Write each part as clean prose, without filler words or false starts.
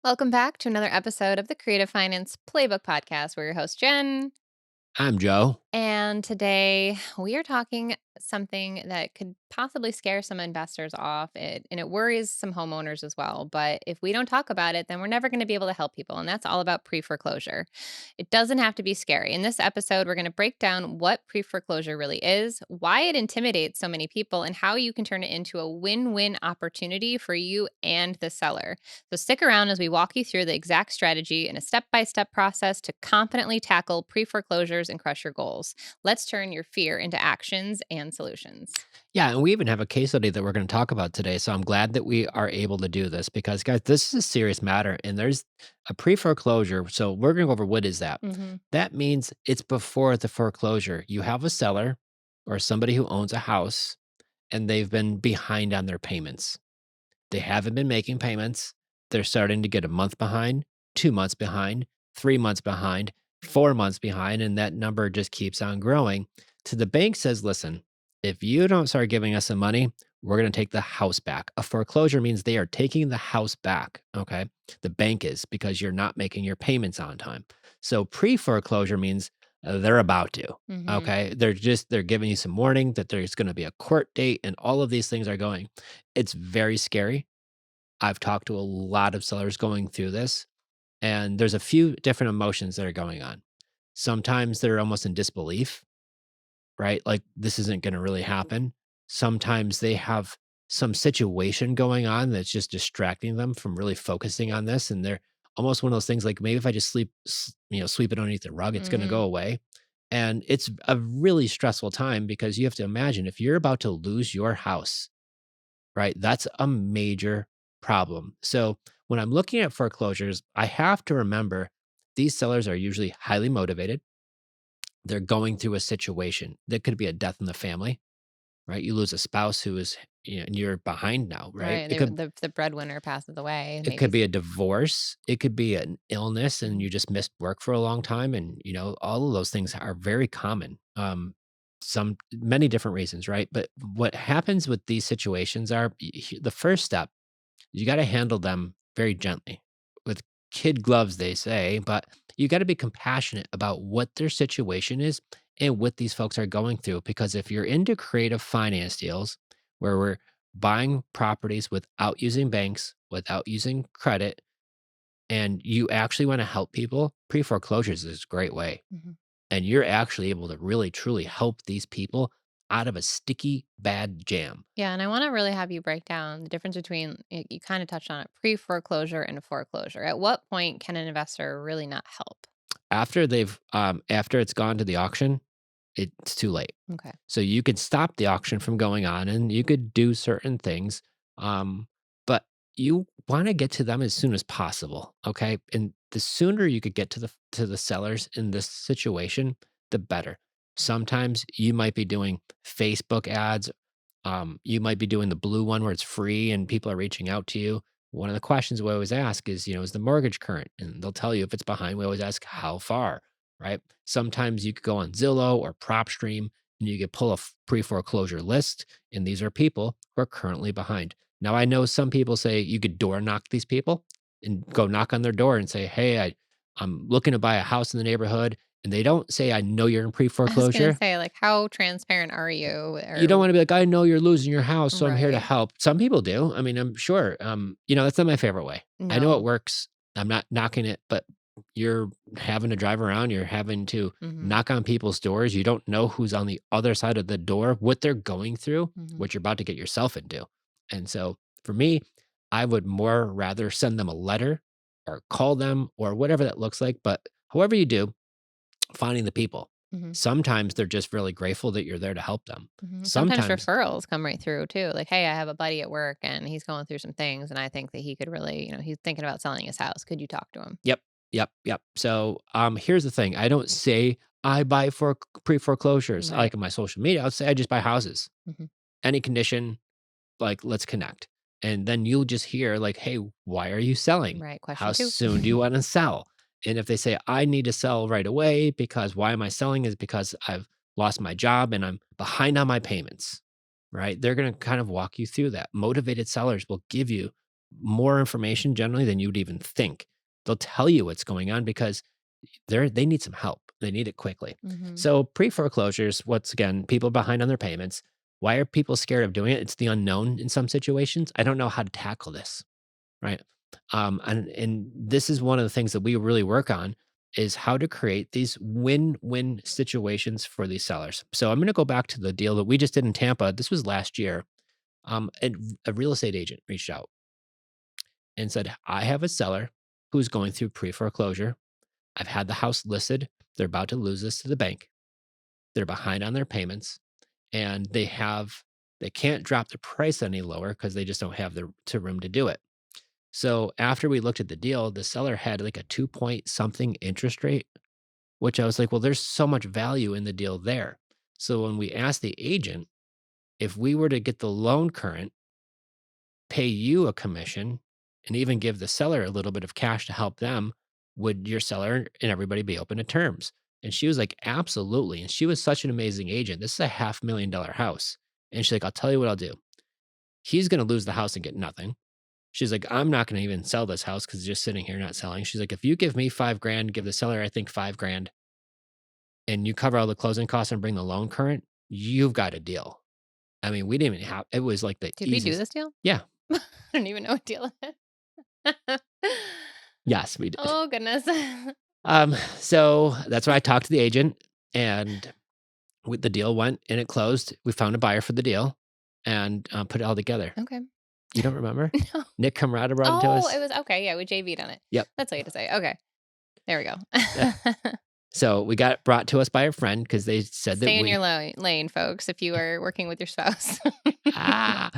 Welcome back to another episode of the Creative Finance Playbook podcast. We're your host, Jen. I'm Joe. And today we are talking something that could possibly scare some investors off and it worries some homeowners as well. But if we don't talk about it, then we're never going to be able to help people. And that's all about pre-foreclosure. It doesn't have to be scary. In this episode, we're going to break down what pre-foreclosure really is, why it intimidates so many people, and how you can turn it into a win-win opportunity for you and the seller. So stick around as we walk you through the exact strategy and a step-by-step process to confidently tackle pre-foreclosures and crush your goals. Let's turn your fear into actions and solutions. Yeah, and we even have a case study that we're going to talk about today. So I'm glad that we are able to do this because, guys, this is a serious matter. And there's a pre foreclosure. So we're going to go over what is that? Mhm. That means it's before the foreclosure. You have a seller or somebody who owns a house and they've been behind on their payments. They haven't been making payments. They're starting to get a month behind, 2 months behind, 3 months behind, 4 months behind. And that number just keeps on growing. To the bank says, listen, if you don't start giving us some money, we're going to take the house back. A foreclosure means they are taking the house back. Okay. The bank is because you're not making your payments on time. So pre foreclosure means they're about to. Mhm. Okay. They're giving you some warning that there's going to be a court date and all of these things are going. It's very scary. I've talked to a lot of sellers going through this, and there's a few different emotions that are going on. Sometimes they're almost in disbelief, right? Like this isn't going to really happen. Sometimes they have some situation going on that's just distracting them from really focusing on this, and they're almost one of those things like maybe if I just sweep it underneath the rug, it's going to go Mhm. away. And it's a really stressful time because you have to imagine if you're about to lose your house, right? That's a major problem. So when I'm looking at foreclosures, I have to remember these sellers are usually highly motivated. They're going through a situation that could be a death in the family, right? You lose a spouse who is, and you're behind now, right? Right. It could The breadwinner passes away. it could Maybe. be a divorce. It could be an illness, and Mhm. you just missed work for a long time, and all of those things are very common. Some many different reasons, right? But what happens with these situations are the first step. You gotta handle them very gently with kid gloves, they say, but you gotta be compassionate about what their situation is and what these folks are going through. Because if you're into creative finance deals where we're buying properties without using banks, without using credit, and you actually want to help people, pre foreclosures is a great way. Mhm. And you're actually able to really, truly help these people out of a sticky, bad jam. Yeah, and I want to really have you break down the difference between you kind of touched on it, pre-foreclosure and foreclosure. At what point can an investor really not help? After it's gone to the auction, it's too late. Okay. So you could stop the auction from going on and you could do certain things, but you wanna get to them as soon as possible, okay? And the sooner you could get to the sellers in this situation, the better. Sometimes you might be doing Facebook ads, you might be doing the blue one where it's free and people are reaching out to you. One of the questions we always ask is, is the mortgage current? And they'll tell you if it's behind. We always ask how far, right? Sometimes you could go on Zillow or PropStream and you could pull a pre foreclosure list. And these are people who are currently behind. Now, I know some people say you could door knock these people and go knock on their door and say, hey, I'm looking to buy a house in the neighborhood. And they don't say, I know you're in pre I was gonna foreclosure. say, like, how transparent are you? You don't Or wanna be like, "I know you're losing your house, so I'm here to right? help." Some people do. I mean, I'm sure. That's not my favorite way. I know it No. works. I'm not knocking it, but you're having to drive around, you're having to Hmm. knock on people's doors. You don't know who's on the other side of the door, what they're going through, Hmm. what you're about to get yourself into. And so, for me, I would more rather send them a letter or call them or whatever that looks like, but however you do, finding the people. Hmm. Sometimes they're just really grateful that you're there to help them. Sometimes Sometimes referrals come right through too. Like, hey, I have a buddy at work and he's going through some things, and I think that he could really, he's thinking about selling his house. Could you talk to him? Yep, yep. So, here's the thing. I don't say I buy for pre-foreclosures, Right. like, in my social media. I'll say I just buy houses. Hmm. Any condition, like, let's connect. And then you'll just hear like, "Hey, why are you selling? Right. How Question two. soon do you wanna sell?" And if they say, "I need to sell right away because why am I selling is because I've lost my job and I'm behind on my payments." Right? They're gonna kind of walk you through that. Motivated sellers will give you more information generally than you'd even think. They'll tell you what's going on because they need some help. They need it quickly. Mhm. So pre-foreclosures, once again, people behind on their payments. Why are people scared of doing it? It's the unknown in some situations. I don't know how to tackle this, right? And this is one of the things that we really work on is how to create these win-win situations for these sellers. So I'm going to go back to the deal that we just did in Tampa. This was last year. And a real estate agent reached out and said, "I have a seller who's going through pre-foreclosure. I've had the house listed. They're about to lose this to the bank. They're behind on their payments, and they can't drop the price any lower because they just don't have the room to do it." So after we looked at the deal, the seller had like a 2 point something interest rate, which I was like, well, there's so much value in the deal there. So when we asked the agent, if we were to get the loan current, pay you a commission, and even give the seller a little bit of cash to help them, would your seller and everybody be open to terms? And she was like, absolutely. And she was such an amazing agent. This is a $500,000 house. And she's like, I'll tell you what I'll do. He's going to lose the house and get nothing. She's like, I'm not going to even sell this house because it's just sitting here not selling. She's like, if you give me 5 grand, give the seller, I think 5 grand, and you cover all the closing costs and bring the loan current, you've got a deal. I mean, we didn't even have, it was like the Did we do easiest. this deal? Yeah. I don't even know what deal it is. Yes, we did. Oh, goodness. So that's why I talked to the agent and the deal went and it closed. We found a buyer for the deal and put it all together. Okay. You don't remember? No. Nick Camrata brought it to Oh, it us. was okay, yeah, we JV'd on it. Yep. That's what you had to say. Okay. There we Yeah. go. So we got it brought to us by a friend because they said that Stay in we your lane, folks, if you are working with your spouse. ah,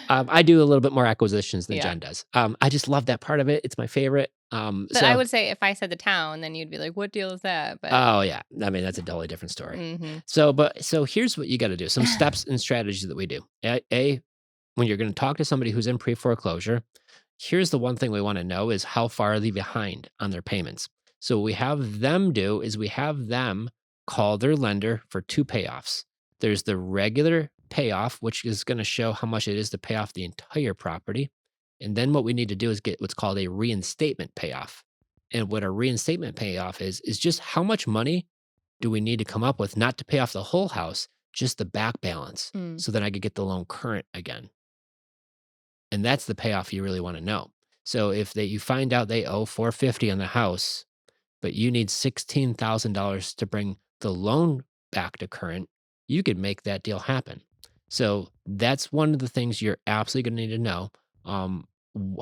I do a little bit more acquisitions than Yeah. Jen does. I just love that part of it. It's my favorite. But I So would say if I said the town, then you'd be like, "What deal is that?" But oh yeah, I mean that's a totally different story. mhm. So here's what you got to do. Some steps and strategies that we do. A when you're going to talk to somebody who's in pre-foreclosure, here's the one thing we want to know is how far are they behind on their payments. So what we have them do is we have them call their lender for two payoffs. There's the regular payoff, which is going to show how much it is to pay off the entire property. And then what we need to do is get what's called a reinstatement payoff. And what a reinstatement payoff is just how much money do we need to come up with not to pay off the whole house, just the back balance, Mm. so then I could get the loan current again. And that's the payoff you really want to know. So if you find out they owe 450 on the house, but you need $16,000 to bring the loan back to current, you could make that deal happen. So that's one of the things you're absolutely going to need to know,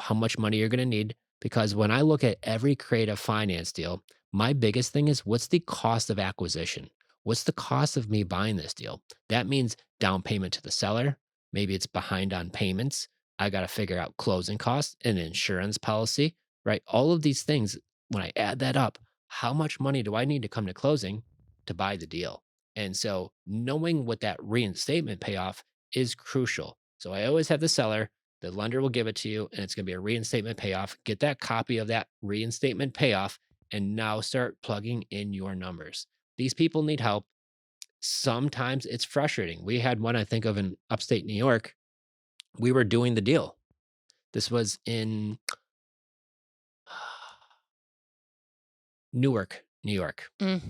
how much money you're going to need. Because when I look at every creative finance deal, my biggest thing is what's the cost of acquisition? What's the cost of me buying this deal? That means down payment to the seller. Maybe it's behind on payments. I got to figure out closing costs, an insurance policy, right? All of these things, when I add that up, how much money do I need to come to closing to buy the deal? And so knowing what that reinstatement payoff is crucial. So I always have the seller, the lender will give it to you, and it's going to be a reinstatement payoff. Get that copy of that reinstatement payoff and now start plugging in your numbers. These people need help. Sometimes it's frustrating. We had one I think of in upstate New York. We were doing the deal. This was in Newark, New York. Mm.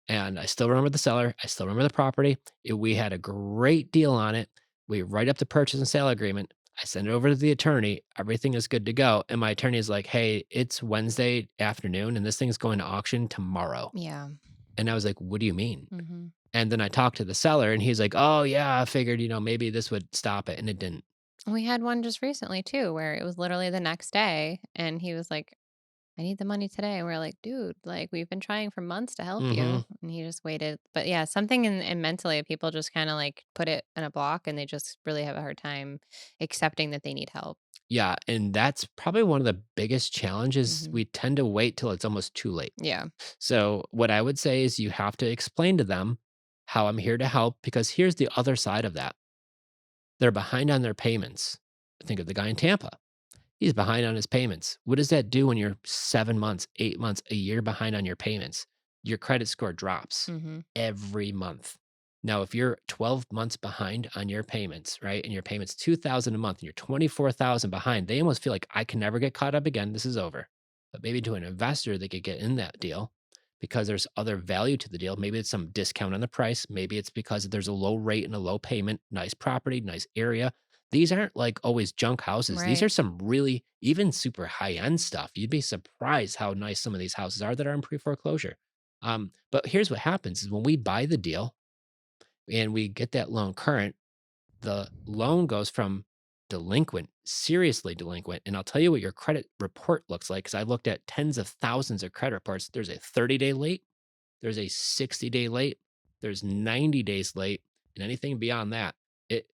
And I still remember the seller. I still remember the property. We had a great deal on it. We write up the purchase and sale agreement. I send it over to the attorney. Everything is good to go. And my attorney is like, hey, it's Wednesday afternoon and this thing's going to auction tomorrow. Yeah. And I was like, what do you mean? Mhm. And then I talked to the seller and he's like, oh, yeah, I figured, maybe this would stop it. And it didn't. We had one just recently too, where it was literally the next day, and he was like, "I need the money today." And we're like, "Dude, like we've been trying for months to help Hmm. you," and he just waited. But yeah, something in mentally, people just kind of like put it in a block, and they just really have a hard time accepting that they need help. Yeah. And that's probably one of the biggest challenges. Hmm. We tend to wait till it's almost too late. Yeah. So, what I would say is you have to explain to them how I'm here to help because here's the other side of that. They're behind on their payments. Think of the guy in Tampa. He's behind on his payments. What does that do when you're 7 months, 8 months, a year behind on your payments? Your credit score drops Hmm. every month. Now, if you're 12 months behind on your payments, right, and your payments 2,000 a month and you're 24,000 behind, they almost feel like I can never get caught up again. This is over. But maybe to an investor, they could get in that deal because there's other value to the deal. Maybe it's some discount on the price. Maybe it's because there's a low rate and a low payment, nice property, nice area. These aren't like always junk houses. These are Right. some really, even super high end stuff. You'd be surprised how nice some of these houses are that are in pre foreclosure. But here's what happens is when we buy the deal and we get that loan current, the loan goes from delinquent, seriously delinquent. And I'll tell you what your credit report looks like because I looked at tens of thousands of credit reports. There's a 30-day late, there's a 60-day late, there's 90 days late, and anything beyond that, it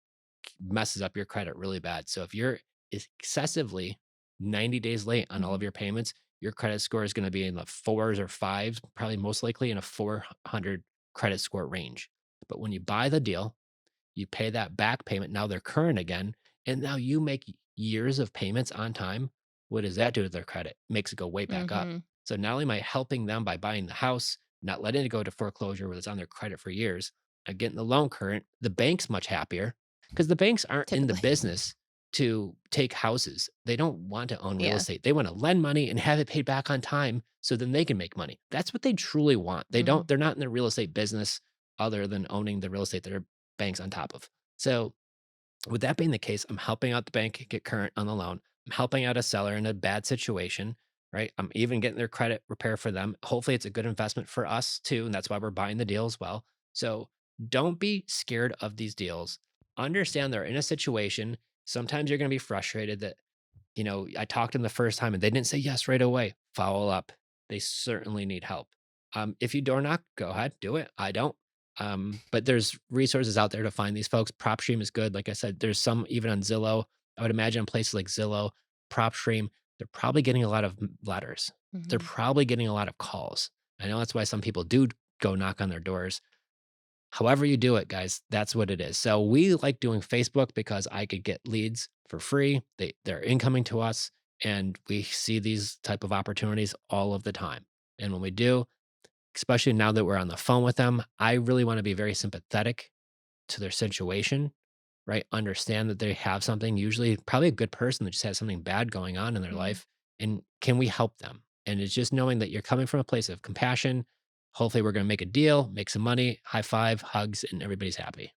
messes up your credit really bad. So if you're excessively 90 days late on all Mhm. of your payments, your credit score is going to be in the fours or fives, probably most likely in a 400 credit score range. But when you buy the deal, you pay that back payment, now they're current again, and now you make years of payments on time. What does that do to their credit? Makes it go way back up. Mhm. So not only am I helping them by buying the house, not letting it go to foreclosure where it's on their credit for years, I'm getting the loan current. The bank's much happier because the banks aren't in the Typically. business to take houses. They don't want to own real Yeah. estate. They want to lend money and have it paid back on time so then they can make money. That's what they truly want. Mhm. They're not in the real estate business other than owning the real estate that are banks on top of. So, with that being the case, I'm helping out the bank get current on the loan. I'm helping out a seller in a bad situation, right? I'm even getting their credit repair for them. Hopefully, it's a good investment for us too. And that's why we're buying the deal as well. So, don't be scared of these deals. Understand they're in a situation. Sometimes you're going to be frustrated that I talked to them the first time and they didn't say yes right away. Follow up. They certainly need help. If you door knock, go ahead, do it. I don't. But there's resources out there to find these folks. PropStream is good. Like I said, there's some even on Zillow. I would imagine places like Zillow, PropStream, they're probably getting a lot of letters. They're Mhm. probably getting a lot of calls. I know that's why some people do go knock on their doors. However you do it, guys, that's what it is. So we like doing Facebook because I could get leads for free. They're incoming to us and we see these type of opportunities all of the time. And when we do, especially now that we're on the phone with them, I really want to be very sympathetic to their situation, right? Understand that they have something, usually probably a good person that just has something bad going on in their Mhm. life. And can we help them? And it's just knowing that you're coming from a place of compassion. Hopefully, we're going to make a deal, make some money, high five, hugs, and everybody's happy.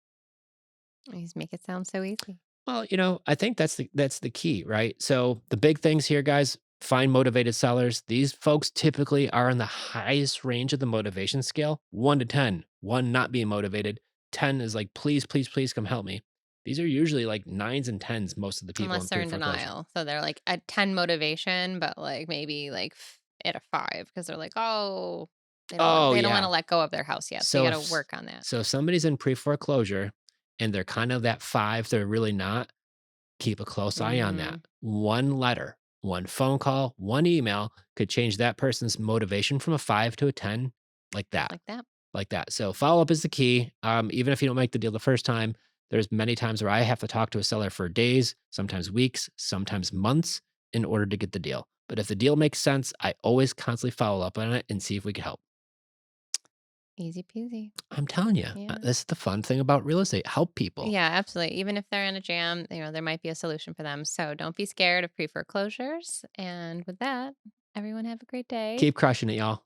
You just make it sound so easy. Well, I think that's the key, right? So the big things here, guys, find motivated sellers. These folks typically are in the highest range of the motivation scale, 1 to 10. 1 not being motivated, 10 is like, please, please, please come help me. These are usually like nines and tens, most of the people in Unless they're in pre-foreclosure. denial. So they're like at 10 motivation, but like maybe like at a 5 because they're like, oh, Oh they don't want to yeah. let go of their house yet. So you So got if to work on that. so if somebody's in pre-foreclosure and they're kind of that 5, they're really not. Keep a close eye on that. Mhm. One letter, one phone call, one email could change that person's motivation from a 5 to a 10 like Just that, like that. like that. So follow up is the key. Even if you don't make the deal the first time, there's many times where I have to talk to a seller for days, sometimes weeks, sometimes months in order to get the deal. But if the deal makes sense, I always constantly follow up on it and see if we can help. Easy peasy. I'm telling you, Yeah. this is the fun thing about real estate. Help people. Yeah, absolutely. Even if they're in a jam, there might be a solution for them. So don't be scared of pre foreclosures. And with that, everyone have a great day. Keep crushing it, y'all.